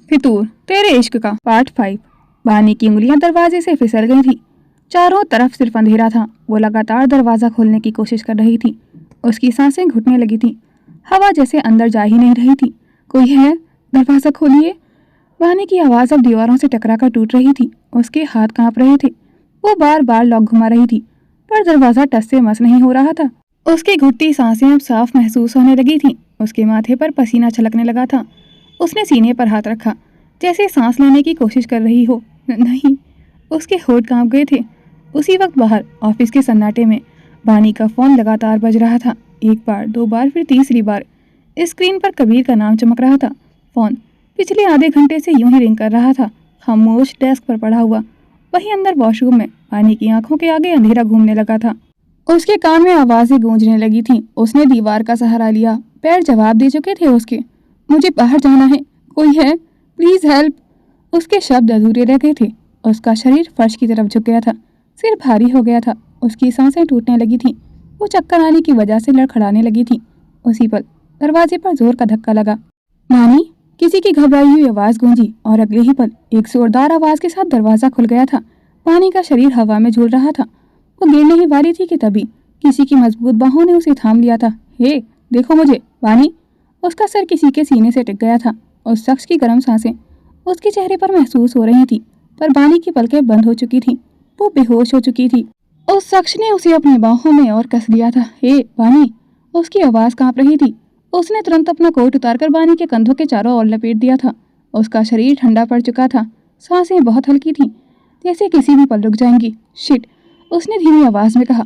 फितूर तेरे इश्क का पार्ट 5। बानी की उंगलियां दरवाजे से फिसल गई थी। चारों तरफ सिर्फ अंधेरा था। वो लगातार दरवाजा खोलने की कोशिश कर रही थी। उसकी सांसें घुटने लगी थी। हवा जैसे अंदर जा ही नहीं रही थी। कोई है, दरवाजा खोलिए। बानी की आवाज़ अब दीवारों से टकराकर टूट रही थी। उसके हाथ कांप रहे थे। वो बार बार लॉक घुमा रही थी, पर दरवाजा टस से मस नहीं हो रहा था। उसकी घुटती सांसें अब साफ महसूस होने लगी थीं। उसके माथे पर पसीना छलकने लगा था। उसने सीने पर हाथ रखा, जैसे सांस लेने की कोशिश कर रही हो। नहीं, उसके होठ कांप गए थे। उसी वक्त बाहर ऑफिस के सन्नाटे में बानी का फोन लगातार बज रहा था। एक बार, दो बार, फिर तीसरी बार स्क्रीन पर कबीर का नाम चमक रहा था। फोन पिछले आधे घंटे से यूं ही रिंग कर रहा था, खामोश डेस्क पर पड़ा हुआ। वहीं अंदर वॉशरूम में बानी की आंखों के आगे अंधेरा घूमने लगा था। उसके कान में आवाजें गूंजने लगी थीं। उसने दीवार का सहारा लिया। पैर जवाब दे चुके थे उसके। मुझे बाहर जाना है, कोई है, प्लीज हेल्प। उसके शब्द अधूरे रह गए थे। उसका शरीर फर्श की तरफ झुक गया था। सिर भारी हो गया था। उसकी सांसें टूटने लगी थीं। वो चक्कर आने की वजह से लड़खड़ाने लगी थी। उसी पल दरवाजे पर जोर का धक्का लगा। नानी, किसी की घबराई हुई आवाज गूंजी और अगले ही पल एक जोरदार आवाज के साथ दरवाजा खुल गया था। पानी का शरीर हवा में झूल रहा था। वो गिरने ही वाली थी कि तभी किसी की मजबूत बाहों ने उसे थाम लिया था। हे, देखो मुझे, बानी। उसका सर किसी के सीने से टिक गया था। उस शख्स की गर्म सांसें उसके चेहरे पर महसूस हो रही थी, पर बानी की पलकें बंद हो चुकी थी। वो बेहोश हो चुकी थी। उस शख्स ने उसे अपनी बाहों में और कस लिया था। हे बानी, उसकी आवाज कांप रही थी। उसने तुरंत अपना कोट उतारकर बानी के कंधों के चारों ओर लपेट दिया था। उसका शरीर ठंडा पड़ चुका था। सांसें बहुत हल्की थीं, जैसे किसी भी पल रुक जाएंगी। शिट, उसने धीमी आवाज में कहा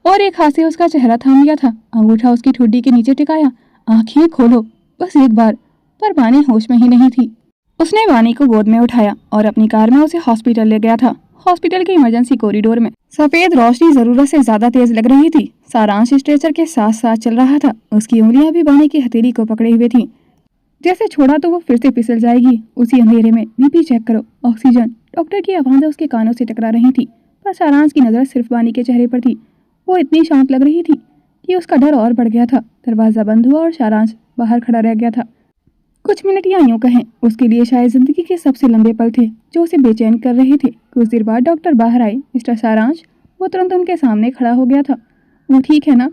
और एक हाथ से उसका चेहरा थाम लिया था। अंगूठा उसकी ठुड्डी के नीचे टिकाया। आंखें खोलो, बस एक बार। पर बानी होश में ही नहीं थी। उसने बानी को गोद में उठाया और अपनी कार में उसे हॉस्पिटल ले गया था। हॉस्पिटल के इमरजेंसी कॉरिडोर में सफेद रोशनी जरूरत से ज्यादा तेज लग रही थी। सारांश स्ट्रेचर के साथ साथ चल रहा था। उसकी उंगलियां भी बानी की हथेली को पकड़े हुए थीं। जैसे छोड़ा तो वो फिर से फिसल जाएगी। उसी अंधेरे में बीपी चेक करो, ऑक्सीजन। डॉक्टर की आवाज़ें उसके कानों से टकरा रही थी, पर सारांश की नजर सिर्फ बानी के चेहरे पर थी। वो इतनी शांत लग रही थी कि उसका डर और बढ़ गया था। दरवाजा बंद हुआ और सारांश बाहर खड़ा रह गया था। कुछ मिनट या यूं कहें, उसके लिए शायद जिंदगी के सबसे लंबे पल थे, जो उसे बेचैन कर रहे थे। कुछ देर बाद डॉक्टर बाहर आए। मिस्टर सारांश। वो तुरंत उनके सामने खड़ा हो गया था। वो ठीक है ना?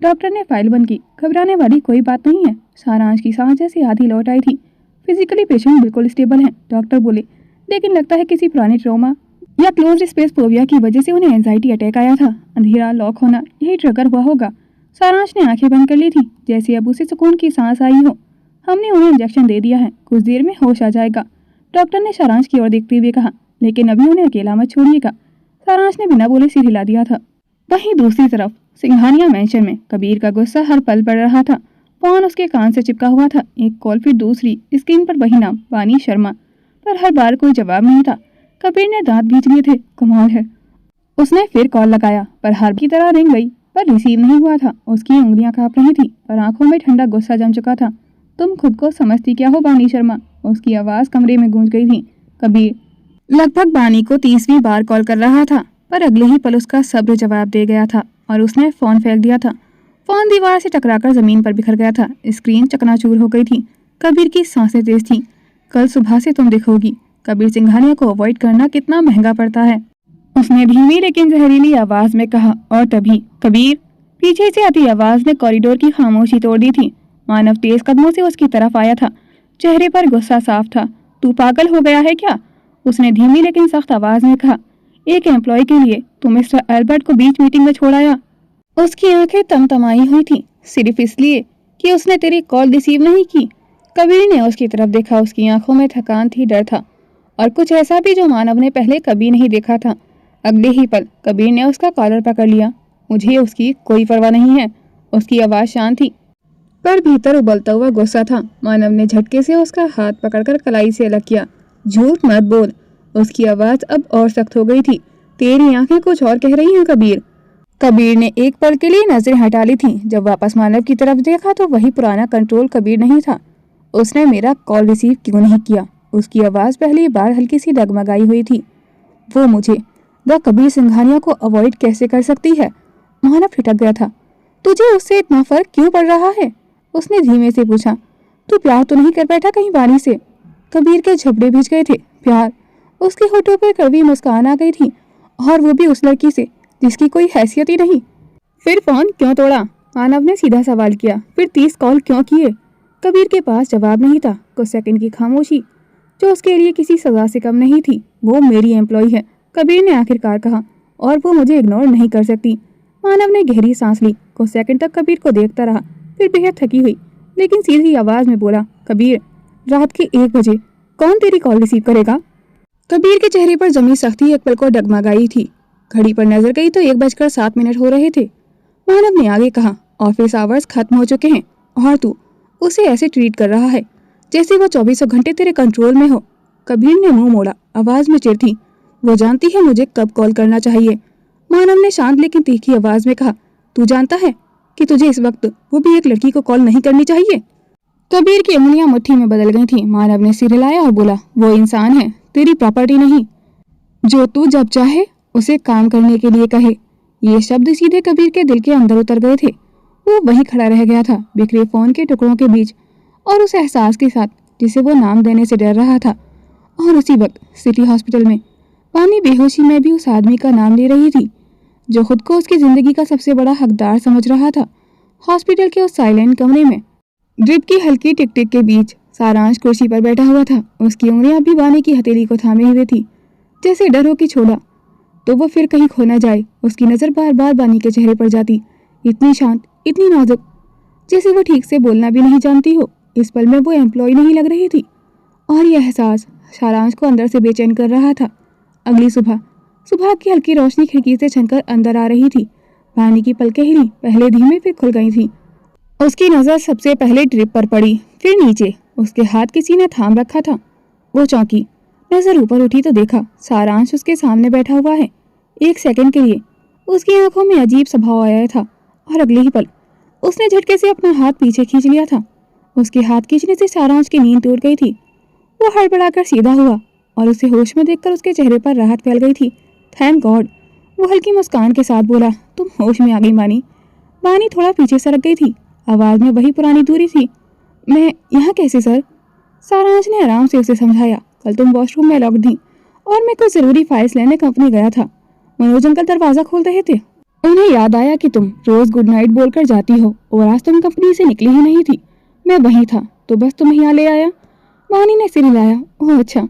डॉक्टर ने फाइल बंद की। घबराने वाली कोई बात नहीं है। सारांश की सांस जैसे आधी लौट आई थी। फिजिकली पेशेंट बिल्कुल स्टेबल हैं, डॉक्टर बोले, लेकिन लगता है किसी पुराने ट्रॉमा या क्लोज्ड स्पेस फोबिया की वजह से उन्हें एंजाइटी अटैक आया था। अंधेरा, लॉक होना, यही ट्रिगर हुआ होगा। सारांश ने आंखें बंद कर ली थी, जैसे अब उसे सुकून की सांस आई हो। हमने उन्हें इंजेक्शन दे दिया है, कुछ देर में होश आ जाएगा, डॉक्टर ने सारांश की ओर देखते हुए कहा। लेकिन अभी उन्हें अकेला मत छोड़िएगा। सारांश ने बिना बोले सिर हिला दिया था। वहीं दूसरी तरफ सिंघानिया मैंशन में कबीर का गुस्सा हर पल बढ़ रहा था। फोन उसके कान से चिपका हुआ था। एक कॉल, फिर दूसरी। स्क्रीन पर वही नाम, बानी शर्मा, पर हर बार कोई जवाब नहीं था। कबीर ने दांत भींच लिए थे। कमाल है। उसने फिर कॉल लगाया, पर हर की तरह रिंग गई, पर रिसीव नहीं हुआ था। उसकी उंगलियां कांप रही थी, पर आंखों में ठंडा गुस्सा जम चुका था। तुम खुद को समझती क्या हो बानी शर्मा? उसकी आवाज कमरे में गूंज गई थी। कबीर लगभग बानी को 30वीं बार कॉल कर रहा था, पर अगले ही पल उसका सब्र जवाब दे गया था और उसने फोन फेंक दिया था। फोन दीवार से टकराकर जमीन पर बिखर गया था। स्क्रीन चकनाचूर हो गई थी। कबीर की सांसें तेज थीं। कल सुबह से तुम देखोगी, कबीर सिंघानिया को अवॉइड करना कितना महंगा पड़ता है, उसने धीमी लेकिन जहरीली आवाज में कहा। और तभी कबीर, पीछे से आती आवाज ने कॉरिडोर की खामोशी तोड़ दी थी। मानव तेज कदमों से उसकी तरफ आया था। चेहरे पर गुस्सा साफ था। तू पागल हो गया है क्या? उसने धीमी लेकिन सख्त आवाज में कहा। एक एम्प्लॉय के लिए तू मिस्टर एल्बर्ट को बीच मीटिंग में छोड़ आया? उसकी आंखें तमतमाई हुई थी, सिर्फ इसलिए कि उसने तेरी कॉल रिसीव नहीं की। कबीर ने उसकी तरफ देखा। उसकी आंखों में थकान थी, डर था, और कुछ ऐसा भी जो मानव ने पहले कभी नहीं देखा था। अगले ही पल कबीर ने उसका कॉलर पकड़ लिया। मुझे उसकी कोई परवाह नहीं है। उसकी आवाज शांत थी, पर भीतर उबलता हुआ गुस्सा था। मानव ने झटके से उसका हाथ पकड़कर कलाई से अलग किया। झूठ मत बोल। उसकी आवाज अब और सख्त हो गई थी। तेरी आंखें कुछ और कह रही हैं कबीर। कबीर ने एक पल के लिए नजरें हटा ली थी। जब वापस मानव की तरफ देखा तो वही पुराना कंट्रोल कबीर नहीं था। उसने मेरा कॉल रिसीव क्यों नहीं किया? उसकी आवाज पहली बार हल्की सी डगमगाई हुई थी। वो मुझे, द कबीर सिंघानिया को अवॉइड कैसे कर सकती है? मानव ठिठक गया था। तुझे उससे इतना फर्क क्यों पड़ रहा है? उसने धीमे से पूछा। तू प्यार तो नहीं कर बैठा कहीं बानी से? कबीर के झपड़े भिज गए थे। प्यार, उसके होठों पर कड़वी मुस्कान आ गई थी, और वो भी उस लड़की से जिसकी कोई हैसियत ही नहीं। फिर फोन क्यों तोड़ा? मानव ने सीधा सवाल किया। फिर 30 कॉल क्यों किए? कबीर के पास जवाब नहीं था। कुछ सेकंड की खामोशी जो उसके लिए किसी सजा से कम नहीं थी। वो मेरी एम्प्लॉय है, कबीर ने आखिरकार कहा, और वो मुझे इग्नोर नहीं कर सकती। मानव ने गहरी सांस ली। कुछ सेकंड तक कबीर को देखता रहा, फिर बेहद थकी हुई लेकिन सीधी आवाज में बोला, कबीर, रात के 1 बजे कौन तेरी कॉल रिसीव करेगा? कबीर के चेहरे पर जमी सख्ती एक पल को डगमगाई थी। घड़ी पर नजर गई तो 1:07 हो रहे थे। मानव ने आगे कहा, ऑफिस आवर्स खत्म हो चुके हैं और तू उसे ऐसे ट्रीट कर रहा है जैसे वो 24 घंटे तेरे कंट्रोल में हो। कबीर ने मुंह मोड़ा, आवाज में चिढ़ थी। वो जानती है मुझे कब कॉल करना चाहिए। मानव ने शांत लेकिन तीखी आवाज में कहा, तू जानता है कि तुझे इस वक्त वो भी एक लड़की को कॉल नहीं करनी चाहिए? कबीर की उंगलियां मुट्ठी में बदल गई थीं। मानव ने सिर हिलाया और बोला, वो इंसान है, तेरी प्रॉपर्टी नहीं, जो तू जब चाहे उसे काम करने के लिए कहे। ये शब्द सीधे कबीर के दिल के अंदर उतर गए थे। वो वहीं खड़ा रह गया था, बिखरे फोन के टुकड़ों के बीच और उस एहसास के साथ जिसे वो नाम देने से डर रहा था। और उसी वक्त सिटी हॉस्पिटल में पानी बेहोशी में भी उस आदमी का नाम ले रही थी जो खुद को उसकी जिंदगी का सबसे बड़ा हकदार समझ रहा था। हॉस्पिटल के उस साइलेंट कमरे में ड्रिप की हल्की टिक टिक के बीच सारांश कुर्सी पर बैठा हुआ था। उसकी उंगलियां भी बानी की हथेली को थामे हुए थी, जैसे डर हो कि छोड़ा तो वो फिर कहीं खो न जाए। उसकी नजर बार बार बानी के चेहरे पर जाती, इतनी शांत, इतनी नाजुक, जैसे वो ठीक से बोलना भी नहीं जानती हो। इस पल में वो एम्प्लॉय नहीं लग रही थी और यह एहसास सारांश को अंदर से बेचैन कर रहा था। अगली सुबह की हल्की रोशनी खिड़की से छनकर अंदर आ रही थी। बानी की पलकें हिली, पहले धीमे फिर खुल गई थी। उसकी नजर सबसे पहले ड्रिप पर पड़ी, फिर नीचे। उसके हाथ किसी ने थाम रखा था। वो चौंकी, नजर ऊपर उठी तो देखा सारांश उसके सामने बैठा हुआ है। एक सेकंड के लिए उसकी आंखों में अजीब सा भाव आया था और अगले ही पल उसने झटके से अपना हाथ पीछे खींच लिया था। उसके हाथ खींचने से सारांश की नींद टूट गई थी। वो हड़बड़ाकर सीधा हुआ और उसे होश में देखकर उसके चेहरे पर राहत फैल गई थी। थैंक गॉड, वो हल्की मुस्कान के साथ बोला, तुम होश में आ गई बानी। बानी थोड़ा पीछे सरक गई थी, आवाज में वही पुरानी दूरी थी। मैं यहाँ कैसे सर? सारांश ने आराम से उसे समझाया, कल तुम वॉशरूम में लॉक थी और मैं कुछ जरूरी फाइल्स लेने कंपनी गया था। मनोज अंकल दरवाजा खोल रहे थे। उन्हें याद आया कि तुम रोज गुड नाइट बोलकर जाती हो और आज तुम कंपनी से निकली ही नहीं थी। मैं वहीं था तो बस तुम्हें यहाँ ले आया। वानी ने सिर हिलाया। ओह अच्छा।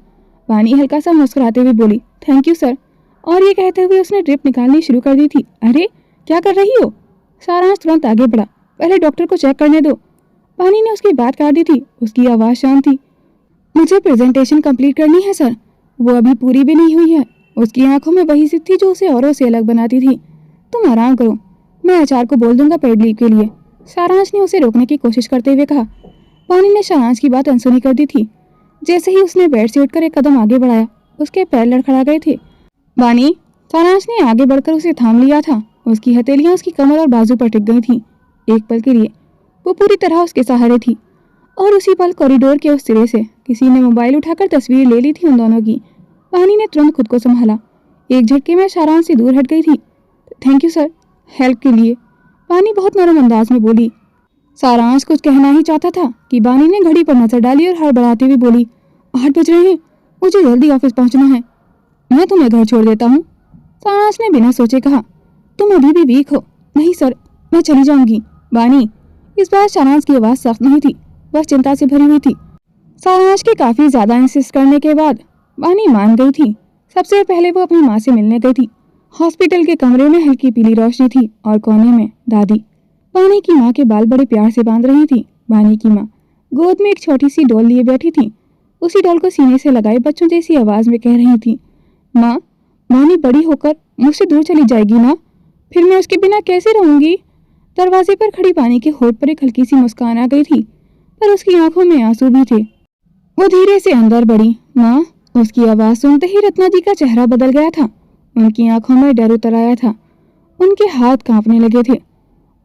वानी हल्का सा मुस्कुराते हुए बोली, थैंक यू सर। और ये कहते हुए उसने ड्रिप निकालनी शुरू कर दी थी। अरे क्या कर रही हो? सारांश तुरंत आगे बढ़ा, पहले डॉक्टर को चेक करने दो। वानी ने उसकी बात काट दी थी। उसकी आवाज़ शांत थी। मुझे प्रेजेंटेशन कंप्लीट करनी है सर, वो अभी पूरी भी नहीं हुई है। उसकी आंखों में वही जिद थी जो उसे औरों से अलग बनाती थी। तुम आराम करो, मैं एचआर को बोल दूंगा पेड लीव के लिए। सारांश ने उसे रोकने की कोशिश करते हुए कहा। वानी ने सारांश की बात अनसुनी कर दी थी। जैसे ही उसने बेड से उठकर एक कदम आगे बढ़ाया, उसके पैर लड़खड़ा गए थे। वानी, सारांश ने आगे बढ़कर उसे थाम लिया था। उसकी हथेलियां उसकी कमर और बाजू पर टिक गई थीं। एक पल के लिए वो पूरी तरह उसके सहारे थी और उसी पल कॉरिडोर के उस सिरे से किसी ने मोबाइल उठाकर तस्वीर ले ली थी उन दोनों की। वानी ने तुरंत खुद को संभाला। एक झटके में सारांश से दूर हट गई थी। थैंक यू सर, हेल्प के लिए, वानी बहुत नरम अंदाज में बोली। सारांश कुछ कहना ही चाहता था कि वानी ने घड़ी पर नजर डाली और हड़बड़ाते हुए बोली, 8 बज रहे हैं, मुझे जल्दी ऑफिस पहुंचना है, मैं तुम्हें घर छोड़ देता हूँ। सारांश ने बिना सोचे कहा, तुम अभी भी वीक हो। नहीं सर, मैं चली जाऊंगी। वानी, इस बार सारांश की आवाज़ सख्त नहीं थी, बस चिंता से भरी हुई थी। सारांश के काफ़ी ज़्यादा इंसिस्ट करने के बाद वानी मान गई थी। सबसे पहले वो अपनी माँ से मिलने गई थी। हॉस्पिटल के कमरे में हल्की पीली रोशनी थी और कोने में दादी वानी की माँ के बाल बड़े प्यार से बांध रही थी। वानी की माँ गोद में एक छोटी सी डॉल लिए बैठी थी। उसी डॉल को सीने से लगाए बच्चों जैसी आवाज़ में कह रही थी, माँ, वानी बड़ी होकर मुझसे दूर चली जाएगी ना, फिर मैं उसके बिना कैसे रहूंगी? दरवाजे पर खड़ी वानी के होठ पर एक हल्की सी मुस्कान आ गई थी, पर उसकी आंखों में आंसू भी थे। वो धीरे से अंदर बढ़ी। माँ, उसकी आवाज़ सुनते ही रत्ना जी का चेहरा बदल गया था। उनकी आंखों में डर उतर आया था। उनके हाथ कांपने लगे थे।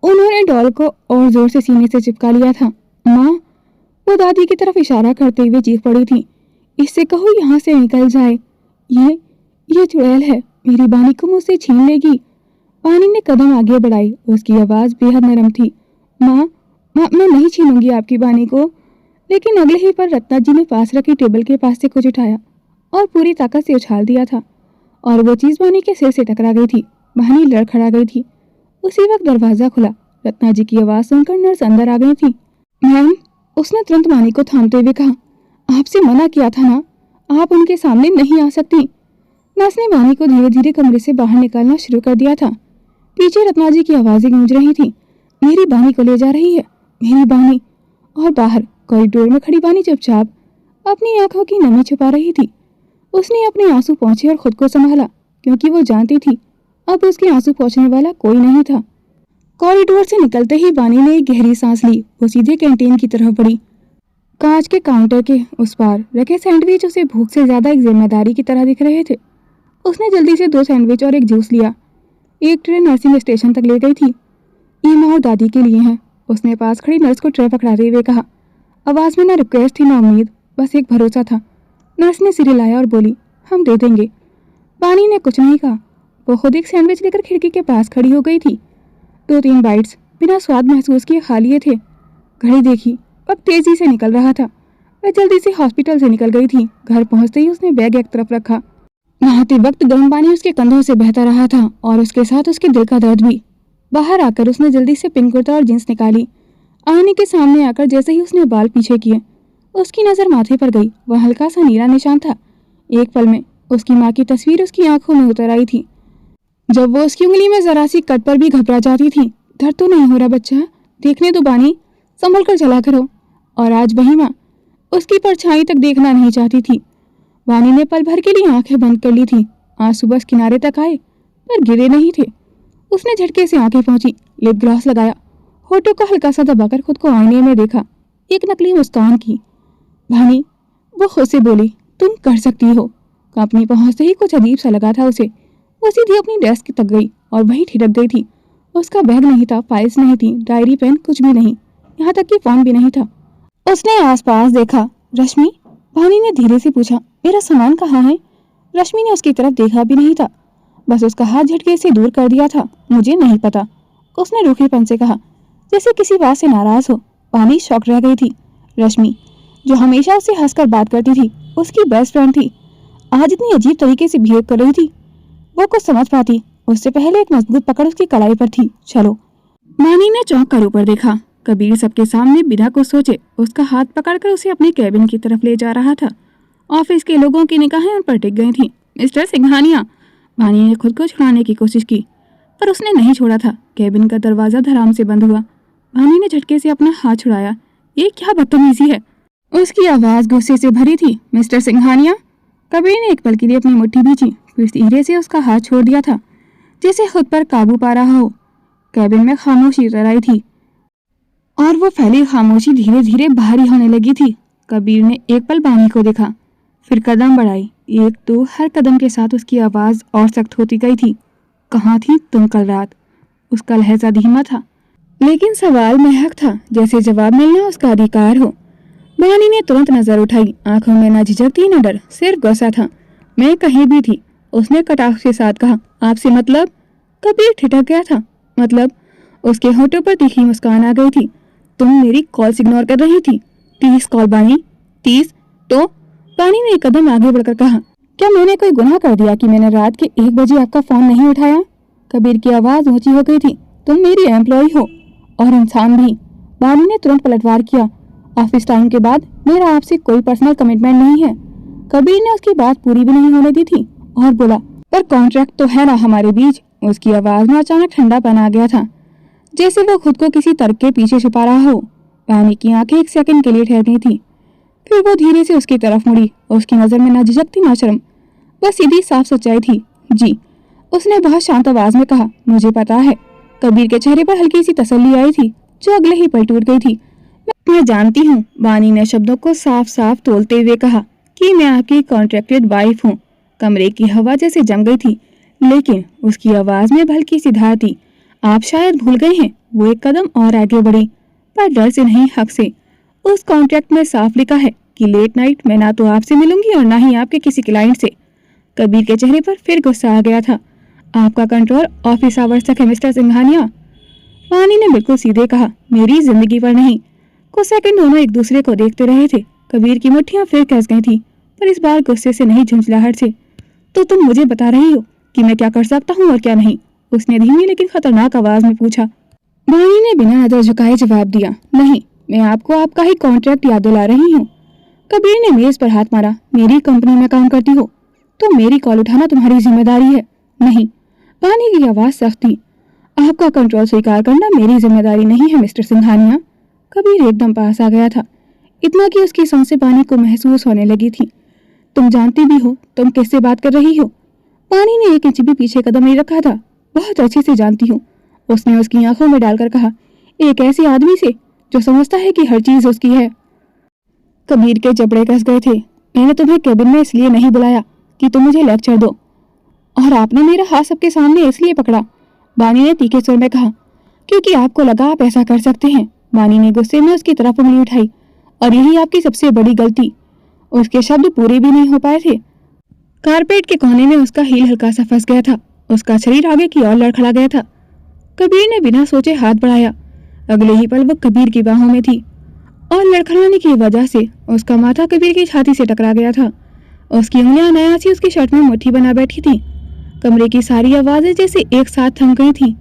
उन्होंने डॉल को और जोर से सीने से चिपका लिया था। माँ, वो दादी की तरफ इशारा करते हुए चीख पड़ी थी, इससे कहो यहाँ से निकल जाए, ये चुड़ैल है, मेरी बानी को मुझसे छीन लेगी। वानी ने कदम आगे बढ़ाई। उसकी आवाज़ बेहद नरम थी। माँ, मैं नहीं छीनूंगी आपकी बानी को, लेकिन अगले ही पल रत्ना जी ने पास रखी टेबल के पास से कुछ उठाया और पूरी ताकत से उछाल दिया था और वो चीज बानी के सिर से टकरा गई थी। बानी लड़खड़ा गई थी। उसी वक्त दरवाजा खुला। रत्ना जी की आवाज सुनकर नर्स अंदर आ गई थी। मैम, उसने तुरंत बानी को थामते हुए कहा, आपसे मना किया था ना, आप उनके सामने नहीं आ सकती। नर्स ने बानी को धीरे धीरे कमरे से बाहर निकालना शुरू कर दिया था। पीछे रत्ना जी की आवाजें गूंज रही थी, मेरी बानी को ले जा रही है, मेरी बानी। और बाहर कॉरिडोर में खड़ी बानी चुपचाप अपनी आंखों की नमी छुपा रही थी। उसने अपने आंसू पोंछे और खुद को संभाला, क्योंकि वो जानती थी अब उसके आंसू पोंछने वाला कोई नहीं था। कॉरिडोर से निकलते ही बानी ने एक गहरी सांस ली। वो सीधे कैंटीन की तरफ बढ़ी। कांच के काउंटर के उस पार रखे सैंडविच उसे भूख से ज्यादा एक जिम्मेदारी की तरह दिख रहे थे। उसने जल्दी से 2 सैंडविच और एक जूस लिया। एक ट्रे नर्सिंग स्टेशन तक ले गई थी। ये माँ और दादी के लिए हैं। उसने पास खड़ी नर्स को ट्रे पकड़ाते हुए कहा। आवाज में ना रिक्वेस्ट थी ना उम्मीद, बस एक भरोसा था। नर्स ने सिर हिलाया और बोली, हम दे देंगे। बानी ने कुछ नहीं कहा। वो खुद एक सैंडविच लेकर खिड़की के पास खड़ी हो गई थी। 2-3 बाइट्स बिना स्वाद महसूस किए खा लिए थे। घड़ी देखी, वक्त तेजी से निकल रहा था। वह जल्दी से हॉस्पिटल से निकल गई थी। घर पहुंचते ही उसने बैग एक तरफ रखा। नहाते वक्त गर्म पानी उसके कंधों से बहता रहा था और उसके साथ उसके दिल का दर्द भी। बाहर आकर उसने जल्दी से पिंक कुर्ता और जींस निकाली। आईने के सामने आकर जैसे ही उसने बाल पीछे किए, उसकी नजर माथे पर गई। वह हल्का सा नीला निशान था। एक पल में उसकी माँ की तस्वीर उसकी आंखों में उतर आई थी। जब वो उसकी उंगली में जरा सी कट पर भी घबरा जाती थी। दर्द तो नहीं हो रहा बच्चा, देखने दो बानी, संभल कर चला करो। और आज वही माँ उसकी परछाई तक देखना नहीं चाहती थी। बानी ने पल भर के लिए आंखें बंद कर ली थी। आंसू बस किनारे तक आए पर गिरे नहीं थे। उसने झटके से आंखें पहुंची, लिप ग्लॉस लगाया, होठों को हल्का सा दबाकर खुद को आईने में देखा, एक नकली मुस्कान की। बानी, वो खुद से बोली, तुम कर सकती हो। कंपनी पहुंचते ही कुछ अजीब सा लगा था उसे। वो सीधी अपनी डेस्क तक गई और वहीं ठिठक गई थी। उसका बैग नहीं था, फाइल्स नहीं थी, डायरी पेन कुछ भी नहीं, यहाँ तक कि फोन भी नहीं था। उसने आसपास देखा। रश्मि? बानी ने धीरे से पूछा, मेरा सामान कहाँ है? रश्मि ने उसकी तरफ देखा भी नहीं था, बस उसका हाथ झटके से दूर कर दिया था। मुझे नहीं पता, उसने रूखेपन से कहा, जैसे किसी बात से नाराज हो। बानी शॉक रह गई थी। रश्मि, जो हमेशा उससे हंसकर बात करती थी, उसकी बेस्ट फ्रेंड थी, आज इतनी अजीब तरीके से बिहेव कर रही थी। वो कुछ समझ पाती उससे पहले एक मजबूत पकड़ उसकी कलाई पर थी। चलो। बानी ने चौंक कर ऊपर देखा। कबीर सबके सामने बिना कुछ सोचे उसका हाथ पकड़कर उसे अपने कैबिन की तरफ ले जा रहा था। ऑफिस के लोगों की निगाहें उन पर टिक गई थीं। मिस्टर सिंघानिया। बानी ने खुद को छुड़ाने की कोशिश की, पर उसने नहीं छोड़ा था। कैबिन का दरवाजा धड़ाम से बंद हुआ। बानी ने झटके से अपना हाथ छुड़ाया। ये क्या बदतमीजी है? उसकी आवाज गुस्से से भरी थी। मिस्टर सिंघानिया। कबीर ने एक पल के लिए अपनी मुट्ठी भींची, फिर धीरे से उसका हाथ छोड़ दिया था, जैसे खुद पर काबू पा रहा हो। कैबिन में खामोशी उतर आई थी और वो फैली खामोशी धीरे धीरे भारी होने लगी थी। कबीर ने एक पल बानी को देखा, फिर कदम बढ़ाई। 1-2 हर कदम के साथ उसकी आवाज और सख्त होती गई थी। कहाँ थी तुम कल रात? उसका लहजा धीमा था, लेकिन सवाल महक था, जैसे जवाब मिलना उसका अधिकार हो। बानी ने तुरंत नजर उठाई। आंखों में न झिझक थी न डर, सिर्फ गुस्सा था। मैं कहीं भी थी, उसने कटाक्ष के साथ कहा। आपसे मतलब? कबीर ठिठक गया था। मतलब? उसके होठों पर तीखी मुस्कान आ गई थी। तुम मेरी कॉल्स इग्नोर कर रही थी। 30 कॉल बानी, 30? तो? बानी ने एक कदम आगे बढ़कर कहा, क्या मैंने कोई गुनाह कर दिया कि मैंने रात के 1 बजे आपका फोन नहीं उठाया? कबीर की आवाज ऊंची हो गई थी। तुम मेरी एम्प्लॉय हो और इंसान भी। बानी ने तुरंत पलटवार किया। ऑफिस टाइम के बाद मेरा आपसे कोई पर्सनल कमिटमेंट नहीं है। कबीर ने उसकी बात पूरी भी नहीं होने दी थी और बोला, पर कॉन्ट्रैक्ट तो है ना हमारे बीच। उसकी आवाज में अचानक ठंडापन आ गया था, जैसे वो खुद को किसी तर्क के पीछे छुपा रहा हो। बानी की आंखें एक सेकंड के लिए ठहरी थी, फिर वो धीरे से उसकी तरफ मुड़ी। उसकी नजर में ना झिझक थी ना शर्म, बस सीधी साफ सच्चाई थी। जी, उसने बहुत शांत आवाज में कहा। मुझे पता है। कबीर के चेहरे पर हल्की सी तसल्ली आई थी, जो अगले ही पल टूट गई थी। मैं जानती हूँ, बानी ने शब्दों को साफ साफ तोलते हुए कहा, कि मैं आपकी कॉन्ट्रैक्टेड वाइफ हूँ। कमरे की हवा जैसे जम गई थी, लेकिन उसकी आवाज में भल्की सी धार थी। आप शायद भूल गए हैं। वो एक कदम और आगे बढ़ी, पर डर से नहीं, हक से। उस कॉन्ट्रैक्ट में साफ लिखा है कि लेट नाइट मैं ना तो आपसे मिलूंगी और ना ही आपके किसी क्लाइंट से। कबीर के चेहरे पर फिर गुस्सा आ गया था। आपका कंट्रोल ऑफिस आवर्स तक है मिस्टर सिंघानिया। बानी ने बिल्कुल सीधे कहा, मेरी जिंदगी पर नहीं। कुछ सेकंड दोनों एक दूसरे को देखते रहे थे। कबीर की मुट्ठियां फिर कस गई थी, पर इस बार गुस्से से नहीं, झुंझलाहट से। तो तुम मुझे बता रही हो कि मैं क्या कर सकता हूँ और क्या नहीं? उसने धीमी लेकिन खतरनाक आवाज में पूछा। वाणी ने बिना नजर झुकाए जवाब दिया, नहीं, मैं आपको आपका ही कॉन्ट्रैक्ट याद दिला रही हूँ। कबीर ने मेज पर हाथ मारा। मेरी कंपनी में काम करती हो तो मेरी कॉल उठाना तुम्हारी जिम्मेदारी है। नहीं, वाणी की आवाज सख्त थी। आपका कंट्रोल स्वीकार करना मेरी जिम्मेदारी नहीं है मिस्टर सिंघानिया। कबीर एकदम पास आ गया था, इतना कि उसकी सांसें पानी को महसूस होने लगी थी। तुम जानती भी हो तुम किससे बात कर रही हो? पानी ने 1 इंच भी पीछे कदम नहीं रखा था। बहुत अच्छे से जानती हूँ, उसने उसकी आंखों में डालकर कहा। एक ऐसे आदमी से जो समझता है कि हर चीज उसकी है। कबीर के जबड़े कस गए थे। मैंने तुम्हें केबिन में इसलिए नहीं बुलाया कि तुम मुझे लेक्चर दो, और आपने मेरा हाथ सबके सामने इसलिए पकड़ा, बानी ने तीखे सुर में कहा, क्योंकि आपको लगा आप ऐसा कर सकते हैं। बानी ने गुस्से में उसकी तरफ उंगली उठाई। और यही आपकी सबसे बड़ी गलती। उसके शब्द पूरे भी नहीं हो पाए थे। कारपेट के कोने में उसका हील हल्का सा फंस गया था। उसका शरीर आगे की ओर लड़खड़ा गया था। कबीर ने बिना सोचे हाथ बढ़ाया। अगले ही पल वो कबीर की बाहों में थी, और लड़खड़ाने की वजह से उसका माथा कबीर की छाती से टकरा गया था। उसकी उंगलियां अनायास ही उसकी शर्ट में मुट्ठी बना बैठी थी। कमरे की सारी आवाजें जैसे एक साथ थम गई थीं।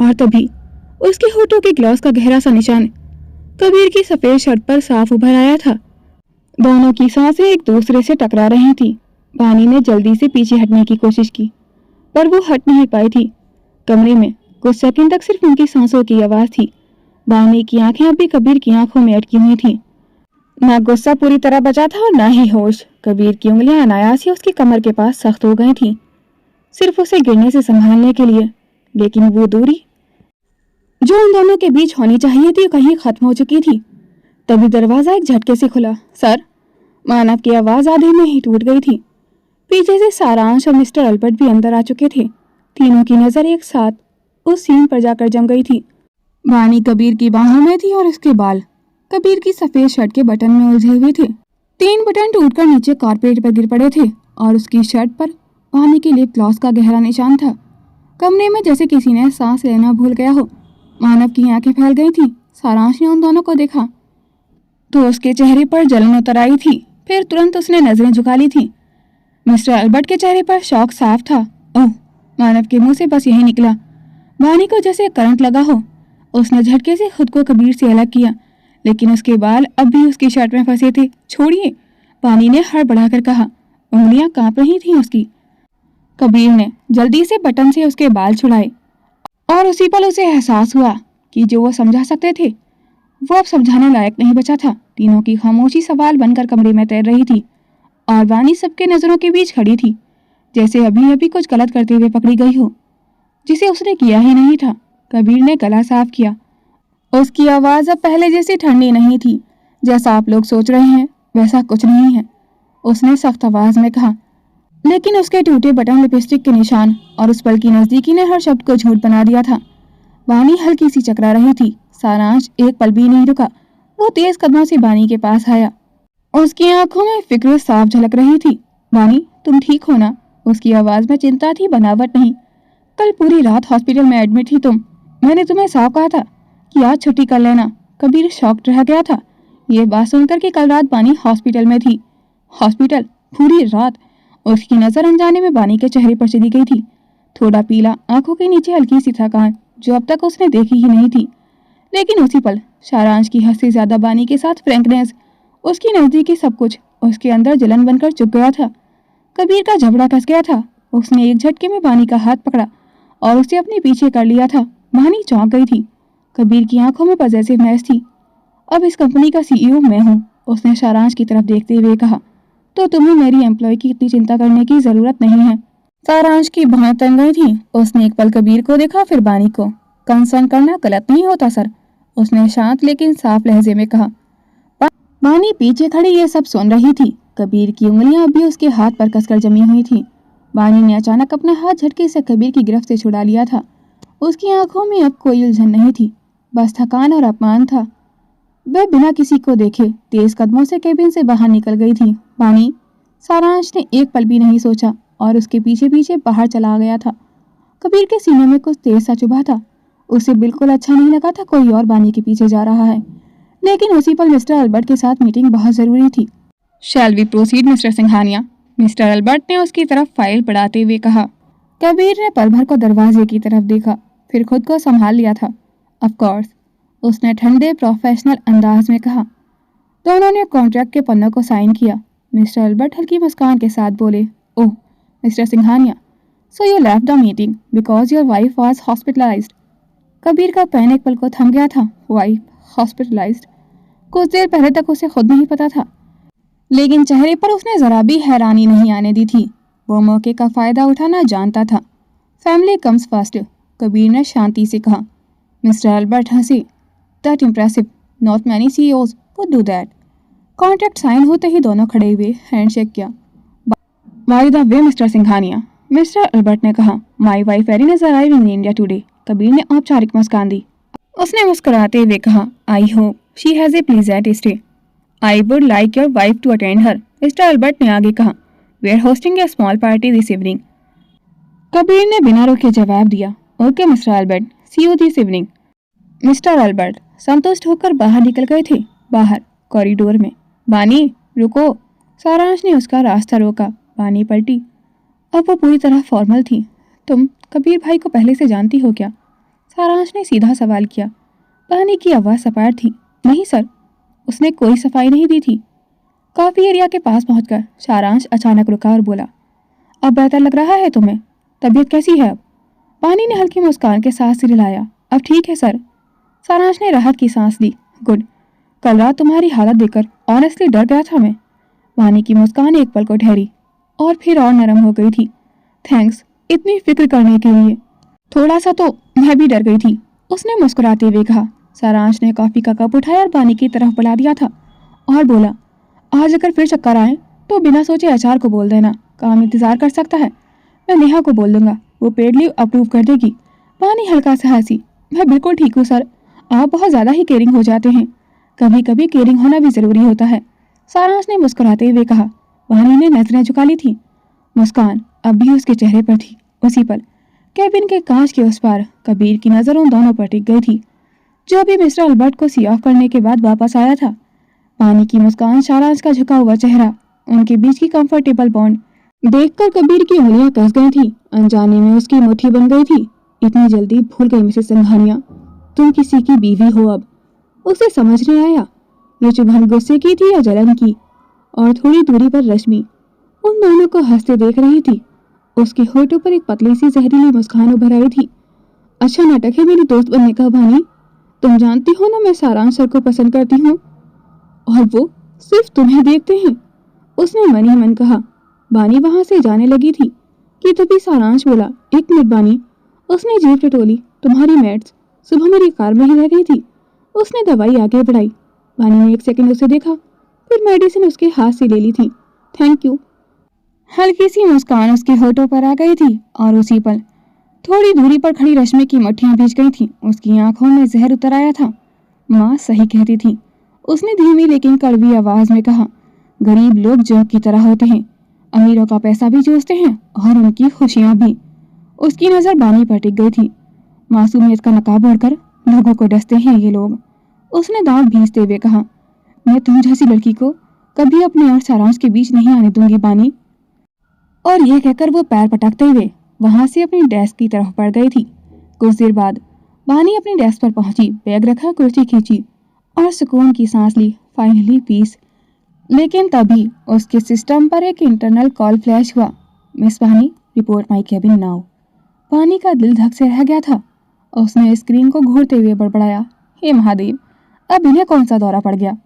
और तभी उसके होठों के ग्लॉस का गहरा सा निशान कबीर की सफेद शर्ट पर साफ उभर आया था। दोनों की सांसें एक दूसरे से टकरा रही थीं। बानी ने जल्दी से पीछे हटने की कोशिश की, पर वो हट नहीं पाई थी। कमरे में कुछ सेकंड तक सिर्फ उनकी सांसों की आवाज थी। बानी की आंखें अभी कबीर की आंखों में अटकी हुई थीं। ना गुस्सा पूरी तरह बचा था और ना ही होश। कबीर की उंगलियां अनायास ही उसकी कमर के पास सख्त हो गई थीं, सिर्फ उसे गिरने से संभालने के लिए। लेकिन वो दूरी जो उन दोनों के बीच होनी चाहिए थी कहीं खत्म हो चुकी थी। तभी दरवाजा एक झटके से खुला। सर, मानव की आवाज आधे में ही टूट गई थी। पीछे से सारांश और मिस्टर अल्बर्ट भी अंदर आ चुके थे। तीनों की नजर एक साथ उस सीन पर जाकर जम गई थी। वाणी कबीर की बाहों में थी और उसके बाल कबीर की सफेद शर्ट के बटन में उलझे हुए थे। 3 बटन टूटकर नीचे कारपेट पर गिर पड़े थे और उसकी शर्ट पर वाणी के लिप ग्लॉस का गहरा निशान था। कमरे में जैसे किसी ने सांस लेना भूल गया हो। मानव की आंखें फैल गई थी। सारांश ने उन दोनों को देखा तो उसके चेहरे पर जलन उतर आई थी। फिर तुरंत उसने नजरें झुका ली थी। मिस्टर अल्बर्ट के चेहरे पर शौक साफ था। ओह, मानव के मुंह से बस यही निकला। वाणी को जैसे करंट लगा हो। उसने झटके से खुद को कबीर से अलग किया, लेकिन उसके बाल अब भी उसकी शर्ट में फंसे थे। छोड़िए, वाणी ने हड़बड़ाकर कहा। उंगलियां कांप रही थीं उसकी। कबीर ने जल्दी से बटन से उसके बाल छुड़ाए, और उसी पल उसे एहसास हुआ कि जो वो समझा सकते थे वो अब समझाने लायक नहीं बचा था। तीनों की खामोशी सवाल बनकर कमरे में तैर रही थी, और वाणी सबके नजरों के बीच खड़ी थी, जैसे अभी अभी कुछ गलत करते हुए पकड़ी गई हो, जिसे उसने किया ही नहीं था। कबीर ने गला साफ किया। उसकी आवाज अब पहले जैसी ठंडी नहीं थी। जैसा आप लोग सोच रहे हैं वैसा कुछ नहीं है, उसने सख्त आवाज में कहा। लेकिन उसके टूटे बटन, लिपस्टिक के निशान और उस पल की नजदीकी ने हर शब्द को झूठ बना दिया था। वाणी हल्की सी चकरा रही थी। सारांश एक पल भी नहीं रुका। वो तेज कदमों से वाणी के पास आया। उसकी आंखों में फिक्र साफ झलक रही थी। वाणी, तुम ठीक हो ना? उसकी आवाज में चिंता थी, बनावट नहीं। कल पूरी रात हॉस्पिटल में एडमिट थी तुम। मैंने तुम्हें साफ कहा था कि आज छुट्टी कर लेना। कबीर शॉक्ड रह गया था ये बात सुनकर कि कल रात वाणी हॉस्पिटल में थी। हॉस्पिटल पूरी रात? उसकी नजर अनजाने में वाणी के चेहरे पर चली गई थी। थोड़ा पीला, आंखों के नीचे हल्की सी थकान जो अब तक उसने देखी ही नहीं थी। लेकिन उसी पल सारांश की हद से ज्यादा वाणी के साथ फ्रैंकनेस, उसकी नजदीकी, सब कुछ उसके अंदर जलन बनकर चुप गया था। कबीर का झबड़ा कस गया था। उसने एक झटके में वाणी का हाथ पकड़ा और उसे अपने पीछे कर लिया था। वाणी चौंक गई थी। कबीर की आंखों में पॉजेसिव मैस थी। अब इस कंपनी का सीईओ मैं हूँ, उसने सारांश की तरफ देखते हुए कहा। तो तुम्हें मेरी एम्प्लॉय की इतनी चिंता करने की जरूरत नहीं है। सारांश की बाहें तन गई थी। उसने एक पल कबीर को देखा, फिर वाणी को। कंसर्न करना गलत नहीं होता सर, उसने शांत लेकिन साफ लहजे में कहा। वाणी पीछे खड़ी ये सब सुन रही थी। कबीर की उंगलियां अभी उसके हाथ पर कसकर जमी हुई थी। वाणी ने अचानक अपना हाथ झटके से कबीर की गिरफ्त से छुड़ा लिया था। उसकी आंखों में अब कोई उलझन नहीं थी, बस थकान और अपमान था। वह बिना किसी को देखे तेज कदमों से केबिन से बाहर निकल गई थी। वाणी, सारांश ने एक पल भी नहीं सोचा और उसके पीछे पीछे बाहर चला गया था। कबीर के सीने में कुछ तेज सा चुभा था। उसे बिल्कुल अच्छा नहीं लगा था कोई और वाणी के पीछे जा रहा है। लेकिन उसी पल मिस्टर अल्बर्ट के साथ मीटिंग बहुत ज़रूरी थी। Shall we proceed mister Singhania? Mister Albert ने उसकी तरफ फाइल पढ़ाते हुए कहा। कबीर ने पल भर को दरवाजे की तरफ देखा, फिर खुद को संभाल लिया था। ऑफ कोर्स, उसने ठंडे प्रोफेशनल अंदाज में कहा। दोनों ने कॉन्ट्रैक्ट के पन्नों को साइन किया। मिस्टर अल्बर्ट हल्की मुस्कान के साथ बोले, oh mister Singhania, so you left the meeting because your wife was hospitalised. Kabir का पैन एक पल को थम गया था। Wife hospitalised? कुछ देर पहले तक उसे खुद नहीं पता था, लेकिन चेहरे पर उसने जरा भी हैरानी नहीं आने दी थी। वो मौके का फायदा उठाना जानता था। फैमिली कम्स फर्स्ट, कबीर ने शांति से कहा। मिस्टर अल्बर्ट हंसे। That impressive, not many CEOs would do that. Contract sign होते ही दोनों खड़े हुए हैंडशेक किया। By the way mister Singhania, mister Albert ने कहा, my wife Erin is arriving in India today. Kabir ने औपचारिक मुस्कान दी। उसने मुस्कुराते हुए कहा, I hope she has a pleasant stay. I would like your wife to attend her. Mister Albert ने आगे कहा, we are hosting a small party this evening. Kabir ने बिना रुके जवाब दिया, okay mister Albert, see you this evening. Mister Albert संतुष्ट होकर बाहर निकल गए थे। बाहर कॉरिडोर में, बानी रुको। सारांश ने उसका रास्ता रोका। बानी पलटी। अब वो पूरी तरह फॉर्मल थी। तुम कबीर भाई को पहले से जानती हो क्या? सारांश ने सीधा सवाल किया। बानी की आवाज़ सपाट थी। नहीं सर, उसने कोई सफाई नहीं दी थी। काफ़ी एरिया के पास पहुंचकर सारांश अचानक रुका और बोला, अब बेहतर लग रहा है तुम्हें? तबीयत कैसी है अब? बानी ने हल्की मुस्कान के साथ सिर हिलाया। अब ठीक है सर। सारांश ने राहत की सांस ली। गुड। कल रात तुम्हारी हालत देखकर ऑनेस्टली डर गया था मैं। बानी की मुस्कान एक पल को ठहरी और फिर और नरम हो गई थी। थैंक्स इतनी फिक्र करने के लिए। थोड़ा सा तो मैं भी डर गई थी, उसने मुस्कुराते हुए कहा। सारांश ने कॉफ़ी का कप उठाया और बानी की तरफ बुला दिया था और बोला, आज अगर फिर चक्कर आए तो बिना सोचे एचआर को बोल देना, काम इंतज़ार कर सकता है। मैं नेहा को बोल दूंगा, वो पेड लीव अप्रूव कर देगी। बानी हल्का सा हंसी। मैं बिल्कुल ठीक हूँ सर, आप बहुत ज़्यादा ही केयरिंग हो जाते हैं। कभी कभी केयरिंग होना भी ज़रूरी होता है, सारांश ने मुस्कुराते हुए कहा। बानी ने नजरें झुका ली थी। मुस्कान अब भी उसके चेहरे पर थी। उसी पल कैबिन के कांच के उस पार कबीर की नज़र उन दोनों पर टिक गई थी, जो अभी मिस्टर अल्बर्ट को सी ऑफ करने के बाद वापस आया था। बानी की मुस्कान, सारांश का झुका हुआ चेहरा, उनके बीच की कंफर्टेबल बॉन्ड देखकर कबीर की उंगलियां कस गई थी। अनजाने में उसकी मुट्ठी बन गई थी। इतनी जल्दी भूल गई मिसेस सिंघानिया, तुम किसी की बीवी हो अब। उसे समझ नहीं आया ये चुभन गुस्से की थी या जलन की। और थोड़ी दूरी पर रश्मि उन दोनों को हंसते देख रही थी। उसके होठों पर एक पतली सी जहरीली मुस्कान उभर आई थी। अच्छा नाटक है मेरी दोस्त बनने का बानी। तुम जानती हो ना मैं सारांश सर को पसंद करती हूँ और वो सिर्फ तुम्हें देखते हैं, उसने मन ही मन कहा। बानी वहां से जाने लगी थी कि तभी सारांश बोला, एक मिनट बानी। उसने जेब टटोली। तुम्हारी मेड्स सुबह मेरी कार में ही रह गई थी। उसने दवाई आगे बढ़ाई। बानी ने एक सेकंड उसे देखा, फिर मेडिसिन उसके हाथ से ले ली थी। Thank you. हल्की सी मुस्कान उसके होठों पर आ गई थी और उसी पल थोड़ी दूरी पर खड़ी रश्मि की मुट्ठियां भीज गई थीं। उसकी आंखों में जहर उतर आया था। माँ सही कहती थी, उसने धीमी लेकिन कड़वी आवाज में कहा। गरीब लोग जोक की तरह होते हैं, अमीरों का पैसा भी चूसते हैं और उनकी खुशियां भी। उसकी नजर बानी पर टिक गई थी। मासूमियत का नकाब ओढ़कर लोगों को डसते हैं ये लोग, उसने दांत भींचते हुए कहा। मैं तुम जैसी लड़की को कभी अपने और सारांश के बीच नहीं आने दूंगी बानी। और ये कहकर वो पैर पटकते हुए वहां से अपनी डेस्क की तरफ बढ़ गई थी। कुछ देर बाद बानी अपनी डेस्क पर पहुंची, बैग रखा, कुर्सी खींची और सुकून की सांस ली। Finally piece. लेकिन तभी उसके सिस्टम पर एक इंटरनल कॉल फ्लैश हुआ। मिस बानी, रिपोर्ट माई केबिन नाउ। बानी का दिल धक से रह गया था। उसने स्क्रीन को घूरते हुए बड़बड़ाया, हे महादेव, अब इन्हें कौन सा दौरा पड़ गया।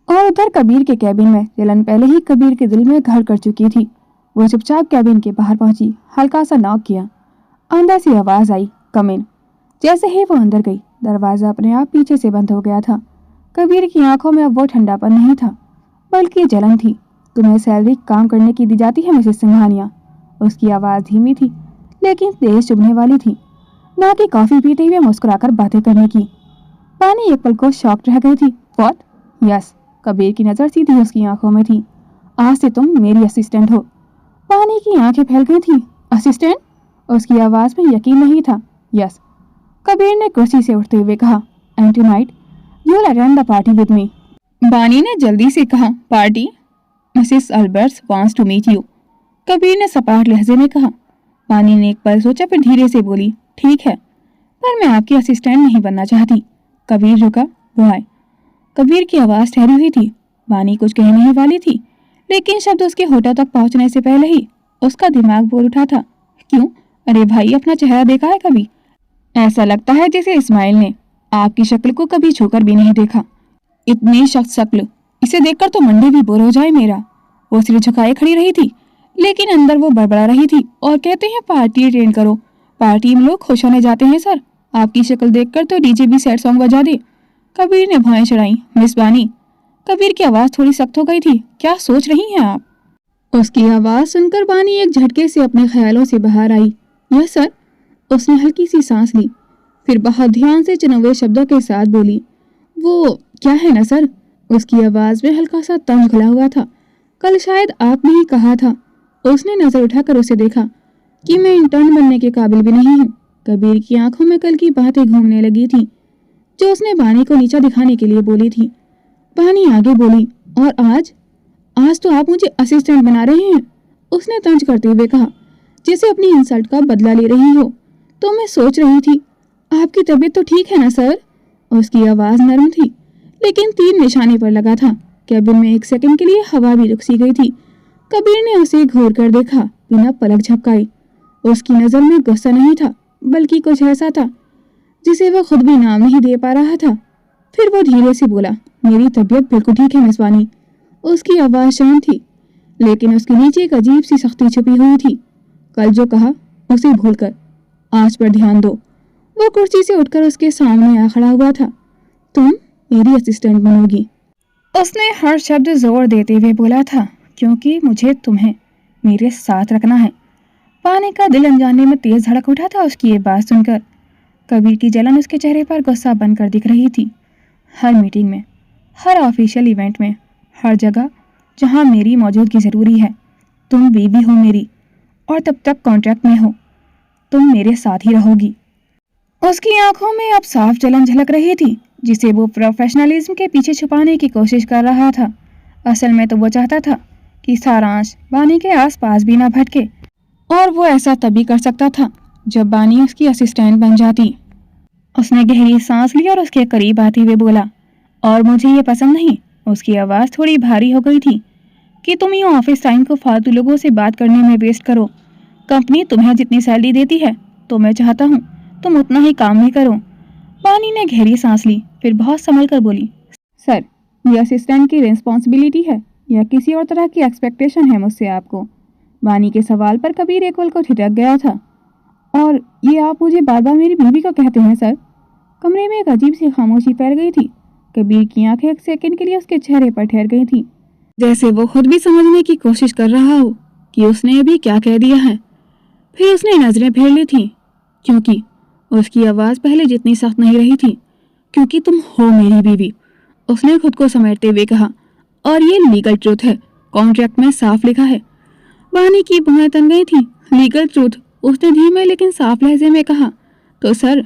और उधर कबीर के कैबिन में जलन पहले ही कबीर के दिल में घर कर चुकी थी। वो चुपचाप कैबिन के बाहर पहुंची, हल्का सा नॉक किया। अंदर से आवाज आई, कम इन। जैसे ही वो अंदर गई, दरवाजा अपने आप पीछे से बंद हो गया था। कबीर की आंखों में अब वो ठंडापन नहीं था, बल्कि जलन थी। तुम्हें सैलरी काम करने की दी जाती है मिसेस सिंघानिया। उसकी आवाज़ धीमी थी लेकिन तेज चुभने वाली थी, ना कि कॉफी पीते हुए मुस्कुराकर बातें करने की। पानी एक पल को शॉक्ड रह गई थी। व्हाट? यस। कबीर की नज़र सीधी उसकी आंखों में थी। आज से तुम मेरी असिस्टेंट हो। पानी की आंखें फैल गई थी। असिस्टेंट? उसकी आवाज़ में यकीन नहीं था। यस, कबीर ने कुर्सी से उठते हुए कहा। And tonight You'll attend the party with me. बानी ने जल्दी से कहा, party? Mrs Albert's wants to meet you. Kabir ने सपाट लहजे में कहा। बानी ने एक पल सोचा, फिर धीरे से बोली, ठीक है, पर मैं आपकी असिस्टेंट नहीं बनना चाहती। कबीर रुका, वो आए। कबीर की आवाज़ ठहरी हुई थी। बानी कुछ कहने ही वाली थी, लेकिन शब्द उसके होठों तक पहुंचने से पहले ही उसका दिमाग बोल उठा था, क्यों? अरे भाई, अपना चेहरा देखा है कभी? ऐसा लगता है जैसे इस्माइल ने आपकी शक्ल को कभी छूकर भी नहीं देखा। इतनी सख्त शक्ल, इसे देखकर तो मंडी भी बोर हो जाए मेरा। वो सिर झुकाए खड़ी रही थी, लेकिन अंदर वो बड़बड़ा रही थी। और कहते हैं पार्टी अटेंड करो, पार्टी में लोग खुश होने जाते हैं सर। आपकी शक्ल देखकर तो डीजे भी सैड सॉन्ग बजा दे। कबीर ने भौएं चढ़ाई। मिस बानी, कबीर की आवाज़ थोड़ी सख्त हो गई थी, क्या सोच रही हैं आप? उसकी आवाज़ सुनकर बानी एक झटके से अपने ख्यालों से बाहर आई। Yes sir. उसने हल्की सी सांस ली, फिर बहुत ध्यान से चुने शब्दों के साथ बोली, वो क्या है ना सर? उसकी आवाज़ में हल्का सा तंज घुला हुआ था। कल शायद आपने ही कहा था। उसने नज़र उठाकर उसे देखा कि मैं इंटर्न बनने के काबिल भी नहीं हूँ। कबीर की आंखों में कल की बातें घूमने लगी थी, जो उसने बानी को नीचा दिखाने के लिए बोली थी। बानी आगे बोली, और आज तो आप मुझे असिस्टेंट बना रहे हैं। उसने तंज करते हुए कहा, जैसे अपनी इंसल्ट का बदला ले रही हो। तो मैं सोच रही थी, आपकी तबीयत तो ठीक है ना सर? उसकी आवाज़ नरम थी, लेकिन तीर निशाने पर लगा था। कैबिन में एक सेकंड के लिए हवा भी रुक सी गई थी। कबीर ने उसे घूर कर देखा, बिना पलक झपकाए। उसकी नज़र में गुस्सा नहीं था, बल्कि कुछ ऐसा था जिसे वह खुद भी नाम नहीं दे पा रहा था। फिर वो धीरे से बोला, मेरी तबीयत बिल्कुल ठीक है मिस बानी। उसकी आवाज़ शांत थी, लेकिन उसके नीचे एक अजीब सी सख्ती छुपी हुई थी। कल जो कहा उसे भूलकर आज पर ध्यान दो। वो कुर्सी से उठकर उसके सामने आ खड़ा हुआ था। तुम मेरी असिस्टेंट बनोगी। उसने हर शब्द जोर देते हुए बोला था, क्योंकि मुझे तुम्हें मेरे साथ रखना है। पानी का दिल अनजाने में तेज धड़क उठा था उसकी ये बात सुनकर। कबीर की जलन उसके चेहरे पर गुस्सा बनकर दिख रही थी। हर मीटिंग में, हर ऑफिशियल इवेंट में, हर जगह जहां मेरी मौजूदगी ज़रूरी है, तुम बीवी हो मेरी, और तब तक कॉन्ट्रैक्ट में हो, तुम मेरे साथ ही रहोगी। उसकी आंखों में अब साफ जलन झलक रही थी, जिसे वो प्रोफेशनलिज्म के पीछे छुपाने की कोशिश कर रहा था। असल में तो वो चाहता था कि सारांश बानी के आसपास भी ना भटके, और वो ऐसा तभी कर सकता था जब बानी उसकी असिस्टेंट बन जाती। उसने गहरी सांस ली और उसके करीब आते हुए बोला, और मुझे ये पसंद नहीं। उसकी आवाज़ थोड़ी भारी हो गई थी कि तुम यूँ ऑफिस टाइम को फालतू लोगों से बात करने में वेस्ट करो। कंपनी तुम्हें जितनी सैलरी देती है, तो मैं चाहता हूँ तुम उतना ही काम भी करो। बानी ने गहरी सांस ली, फिर बहुत संभल कर बोली, सर, ये असिस्टेंट की रिस्पॉन्सिबिलिटी है या किसी और तरह की एक्सपेक्टेशन है मुझसे आपको? बानी के सवाल पर कबीर एक पल को ठिठक गया था। और ये आप मुझे बार बार मेरी बीवी को कहते हैं सर? कमरे में एक अजीब सी खामोशी फैल गई थी। कबीर की आंखें एक सेकंड के लिए उसके चेहरे पर ठहर गई थी, जैसे वो खुद भी समझने की कोशिश कर रहा हो कि उसने अभी क्या कह दिया है। फिर उसने नजरें फेर ली थी, क्योंकि उसकी आवाज़ पहले जितनी सख्त नहीं रही थी। क्योंकि तुम हो मेरी बीवी, उसने खुद को समेटते हुए कहा, और ये लीगल ट्रूथ है, कॉन्ट्रैक्ट में साफ लिखा है। बानी की भौहें तन गई थी। लीगल ट्रूथ, उसने धीमे लेकिन साफ लहजे में कहा। तो सर,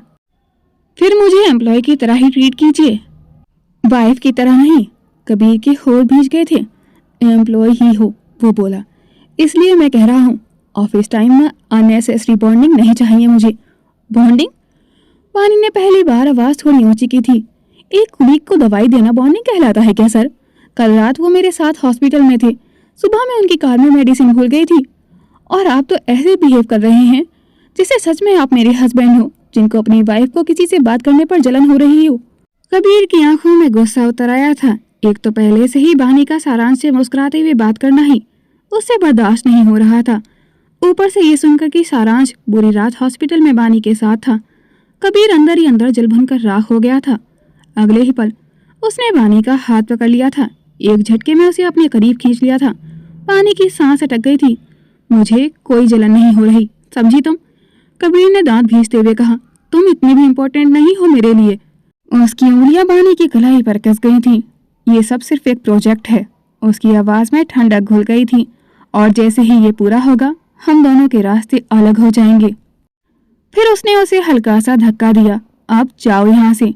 फिर मुझे एम्प्लॉय की तरह ही ट्रीट कीजिए, वाइफ की तरह नहीं। कबीर के होठ भींच गए थे। एम्प्लॉय ही हो, वो बोला, इसलिए मैं कह रहा हूँ, ऑफिस टाइम में अननेसेसरी बॉन्डिंग नहीं चाहिए मुझे। बॉन्डिंग? बानी ने पहली बार आवाज़ थोड़ी ऊंची की थी। एक कुलीग को दवाई देना बॉन्डिंग कहलाता है क्या सर? कल रात वो मेरे साथ हॉस्पिटल में थे, सुबह मैं उनकी कार में मेडिसिन भूल गई थी, और आप तो ऐसे बिहेव कर रहे हैं जिससे सच में आप मेरे हस्बैंड हो, जिनको अपनी वाइफ को किसी से बात करने पर जलन हो रही हो। कबीर की आंखों में गुस्सा उतर आया था। एक तो पहले से ही बानी का सारांश से मुस्कुराते हुए बात करना ही उससे बर्दाश्त नहीं हो रहा था। ऊपर से ये सुनकर कि सारांश बुरी रात हॉस्पिटल में बानी के साथ था, कबीर अंदर ही अंदर जल भुनकर राख हो गया था। अगले ही पल उसने बानी का हाथ पकड़ लिया था, एक झटके में उसे अपने करीब खींच लिया था। बानी की सांस अटक गई थी। मुझे कोई जलन नहीं हो रही, समझी तुम? कबीर ने दांत भींचते हुए कहा। तुम इतनी भी इम्पोर्टेंट नहीं हो मेरे लिए। उसकी उंगलियां बानी की कलाई पर कस गई थीं। ये सब सिर्फ एक प्रोजेक्ट है। उसकी आवाज़ में ठंडक घुल गई थी, और जैसे ही ये पूरा होगा हम दोनों के रास्ते अलग हो जाएंगे। फिर उसने उसे हल्का सा धक्का दिया। अब जाओ यहाँ से।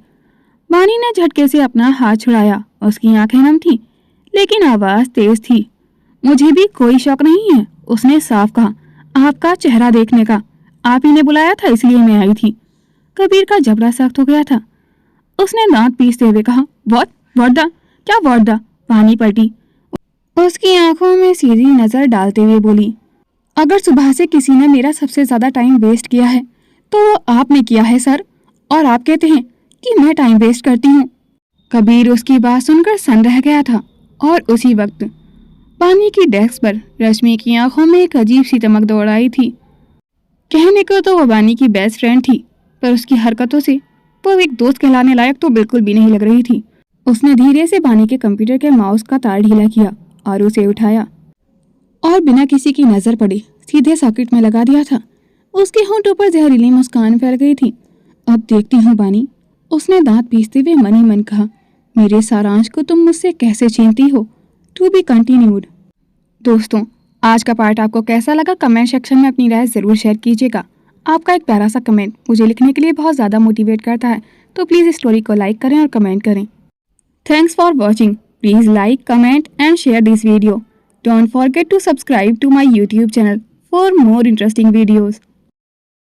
बानी ने झटके से अपना हाथ छुड़ाया। उसकी आंखें नम थीं, लेकिन आवाज तेज थी। मुझे भी कोई शौक नहीं है, उसने साफ कहा, आपका चेहरा देखने का। आप ही ने बुलाया था इसलिए मैं आई थी। कबीर का जबड़ा सख्त हो गया था। उसने दांत पीसते हुए कहा, व्हाट वर्दा? क्या वर्दा? बानी पलटी। उसकी आंखों में सीधी नजर डालते हुए बोली, अगर सुबह से किसी ने मेरा सबसे ज्यादा टाइम वेस्ट किया है तो वो आपने किया है सर, और आप कहते हैं कि मैं टाइम वेस्ट करती हूँ। कबीर उसकी बात सुनकर सन रह गया था और उसी वक्त पानी की डेस्क पर रश्मि की आंखों में एक अजीब सी चमक दौड़ आई थी। कहने को तो वो बानी की बेस्ट फ्रेंड थी, पर उसकी हरकतों से वो एक दोस्त कहलाने लायक तो बिल्कुल भी नहीं लग रही थी। उसने धीरे से बानी के कंप्यूटर के माउस का तार ढीला किया और उसे उठाया और बिना किसी की नजर पड़े सीधे सॉकेट में लगा दिया था। उसके होंठों पर जहरीली मुस्कान फैल गई थी। अब देखती हूँ बानी, उसने दांत पीसते हुए मन ही मन कहा, मेरे सारांश को तुम मुझसे कैसे छीनती हो। To be continued. दोस्तों, आज का पार्ट आपको कैसा लगा कमेंट सेक्शन में अपनी राय ज़रूर शेयर कीजिएगा। आपका एक प्यारा सा कमेंट मुझे लिखने के लिए बहुत ज़्यादा मोटिवेट करता है, तो प्लीज़ इस स्टोरी को लाइक करें और कमेंट करें। Thanks for watching. Please like, comment and share this video. Don't forget to subscribe to my YouTube channel for more interesting videos.